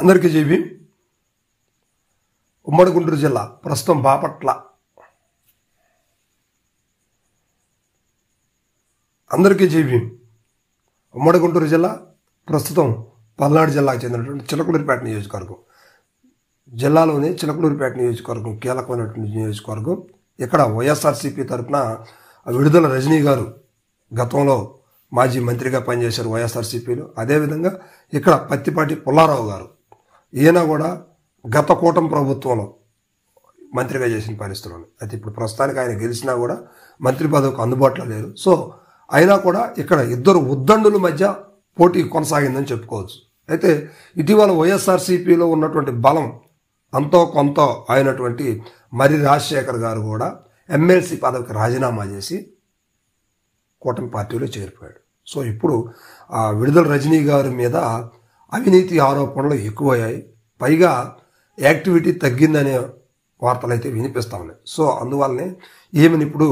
అందరికీ జేబీ. ఉమ్మడి గుంటూరు జిల్లా ప్రస్తుతం బాపట్ల. అందరికీ జేబీ. ఉమ్మడి గుంటూరు జిల్లా ప్రస్తుతం పల్నాడు జిల్లాకు చెందినటువంటి చిలకలూరిపేట నియోజకవర్గం. జిల్లాలోని చిలకలూరిపేట నియోజకవర్గం కీలకమైనటువంటి నియోజకవర్గం. ఇక్కడ వైఎస్ఆర్సీపీ తరఫున విడుదల రజనీ గారు గతంలో మాజీ మంత్రిగా పనిచేశారు వైఎస్ఆర్సీపీలో. అదేవిధంగా ఇక్కడ పత్తిపాటి పుల్లారావు గారు, ఈయన కూడా గత కూటమి ప్రభుత్వంలో మంత్రిగా చేసిన పరిస్థితులు. అయితే ఇప్పుడు ప్రస్తుతానికి ఆయన గెలిచినా కూడా మంత్రి పదవికి అందుబాటులో లేరు. సో అయినా కూడా ఇక్కడ ఇద్దరు ఉద్దండుల మధ్య పోటీ కొనసాగిందని చెప్పుకోవచ్చు. అయితే ఇటీవల వైఎస్ఆర్సీపీలో ఉన్నటువంటి బలం అంతో కొంత అయినటువంటి మరి రాజశేఖర్ గారు కూడా ఎమ్మెల్సీ పదవికి రాజీనామా చేసి కూటమి పార్టీలో చేరిపోయాడు. సో ఇప్పుడు ఆ విడుదల రజనీ గారి మీద అవినీతి ఆరోపణలు ఎక్కువయ్యాయి, పైగా యాక్టివిటీ తగ్గిందనే వార్తలు అయితే వినిపిస్తూ ఉన్నాయి. సో అందువల్లనే ఈమెను ఇప్పుడు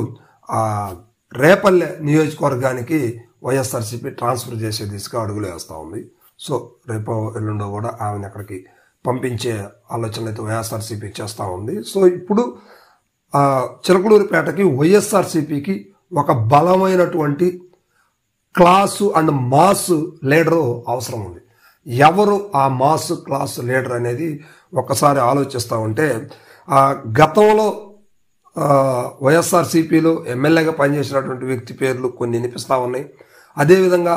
రేపల్లె నియోజకవర్గానికి వైఎస్ఆర్సీపీ ట్రాన్స్ఫర్ చేసే దిశగా అడుగులు వేస్తూ ఉంది. సో రేపో ఎల్లుండో కూడా ఆమెను అక్కడికి పంపించే ఆలోచనలు అయితే వైఎస్ఆర్సీపీ చేస్తూ ఉంది. సో ఇప్పుడు చిలకలూరిపేటకి వైఎస్ఆర్సీపీకి ఒక బలమైనటువంటి క్లాసు అండ్ మాస్ లీడరు అవసరం ఉంది. ఎవరు ఆ మాస్ క్లాస్ లీడర్ అనేది ఒక్కసారి ఆలోచిస్తూ ఉంటే గతంలో వైఎస్ఆర్సీపీలో ఎమ్మెల్యేగా పనిచేసినటువంటి వ్యక్తి పేర్లు కొన్ని వినిపిస్తూ ఉన్నాయి. అదేవిధంగా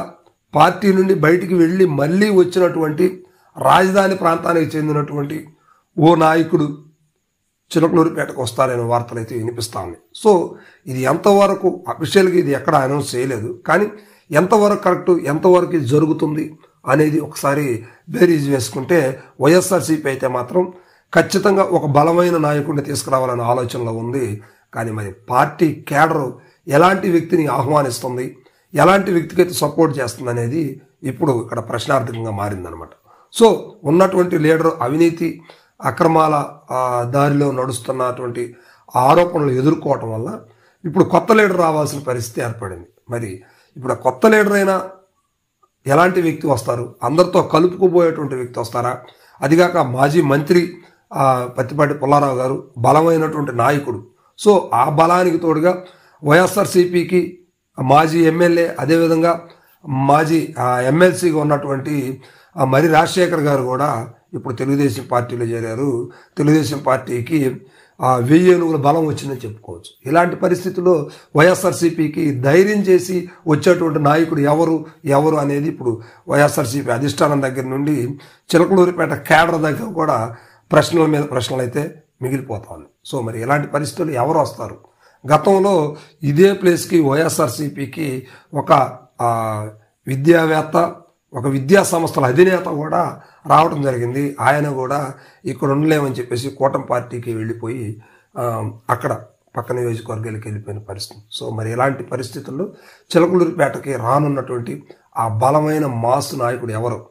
పార్టీ నుండి బయటికి వెళ్ళి మళ్ళీ వచ్చినటువంటి రాజధాని ప్రాంతానికి చెందినటువంటి ఓ నాయకుడు చిలకలూరిపేటకు వస్తారనే వార్తలు అయితే వినిపిస్తూ ఉన్నాయి. సో ఇది ఎంతవరకు అఫీషియల్గా ఇది ఎక్కడ అనౌన్స్ చేయలేదు, కానీ ఎంతవరకు కరెక్ట్, ఎంతవరకు ఇది జరుగుతుంది అనేది ఒకసారి బేరీజ్ వేసుకుంటే వైఎస్ఆర్సీపీ అయితే మాత్రం ఖచ్చితంగా ఒక బలమైన నాయకుడిని తీసుకురావాలనే ఆలోచనలో ఉంది. కానీ మరి పార్టీ కేడర్ ఎలాంటి వ్యక్తిని ఆహ్వానిస్తుంది, ఎలాంటి వ్యక్తికి అయితే సపోర్ట్ చేస్తుంది అనేది ఇప్పుడు ఇక్కడ ప్రశ్నార్థకంగా మారిందనమాట. సో ఉన్నటువంటి లీడర్ అవినీతి అక్రమాల దారిలో నడుస్తున్నటువంటి ఆరోపణలు ఎదుర్కోవటం వల్ల ఇప్పుడు కొత్త లీడర్ రావాల్సిన పరిస్థితి ఏర్పడింది. మరి ఇప్పుడు కొత్త లీడర్ అయినా ఎలాంటి వ్యక్తి వస్తారు, అందరితో కలుపుకుపోయేటువంటి వ్యక్తి వస్తారా? అదిగాక మాజీ మంత్రి పత్తిపాటి పుల్లారావు గారు బలమైనటువంటి నాయకుడు. సో ఆ బలానికి తోడుగా వైఎస్ఆర్సీపీకి మాజీ ఎమ్మెల్యే, అదేవిధంగా మాజీ ఎమ్మెల్సీగా ఉన్నటువంటి మరి రాజశేఖర్ గారు కూడా ఇప్పుడు తెలుగుదేశం పార్టీలో చేరారు. తెలుగుదేశం పార్టీకి 1000 ఏనుగుల బలం వచ్చిందని చెప్పుకోవచ్చు. ఇలాంటి పరిస్థితుల్లో వైఎస్ఆర్సీపీకి ధైర్యం చేసి వచ్చేటువంటి నాయకుడు ఎవరు అనేది ఇప్పుడు వైఎస్ఆర్సీపీ అధిష్టానం దగ్గర నుండి చిలకలూరిపేట కేడర్ దగ్గర కూడా ప్రశ్నల మీద ప్రశ్నలు అయితే మిగిలిపోతా ఉన్నాయి. సో మరి ఇలాంటి పరిస్థితులు ఎవరు వస్తారు? గతంలో ఇదే ప్లేస్కి వైఎస్ఆర్సీపీకి ఒక విద్యావేత్త, ఒక విద్యా సంస్థల అధినేత కూడా రావడం జరిగింది. ఆయన కూడా ఇక్కడ ఉండలేమని చెప్పేసి కూటమి పార్టీకి వెళ్ళిపోయి అక్కడ పక్క నియోజకవర్గాలకు వెళ్ళిపోయిన పరిస్థితి. సో మరి ఇలాంటి పరిస్థితుల్లో చిలకలూరిపేటకి రానున్నటువంటి ఆ బలమైన మాస్ నాయకుడు ఎవరు,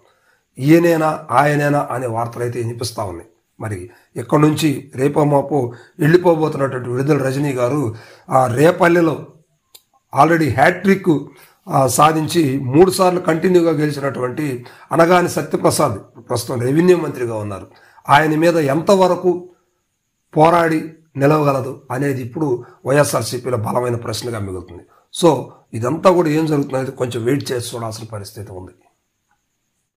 ఈయనేనా ఆయనేనా అనే వార్తలు అయితే వినిపిస్తూ ఉన్నాయి. మరి ఇక్కడ నుంచి రేపో మాపో వెళ్ళిపోబోతున్నటువంటి విడుదల రజనీ గారు రేపల్లెలో ఆల్రెడీ హ్యాట్రిక్ సాధించి 3 సార్లు కంటిన్యూగా గెలిచినటువంటి అనగాని సత్యప్రసాద్ ప్రస్తుతం రెవెన్యూ మంత్రిగా ఉన్నారు. ఆయన మీద ఎంతవరకు పోరాడి నిలవగలదు అనేది ఇప్పుడు వైఎస్ఆర్సీపీలో బలమైన ప్రశ్నగా మిగులుతుంది. సో ఇదంతా కూడా ఏం జరుగుతుందనేది కొంచెం వెయిట్ చేసి చూడాల్సిన పరిస్థితి ఉంది.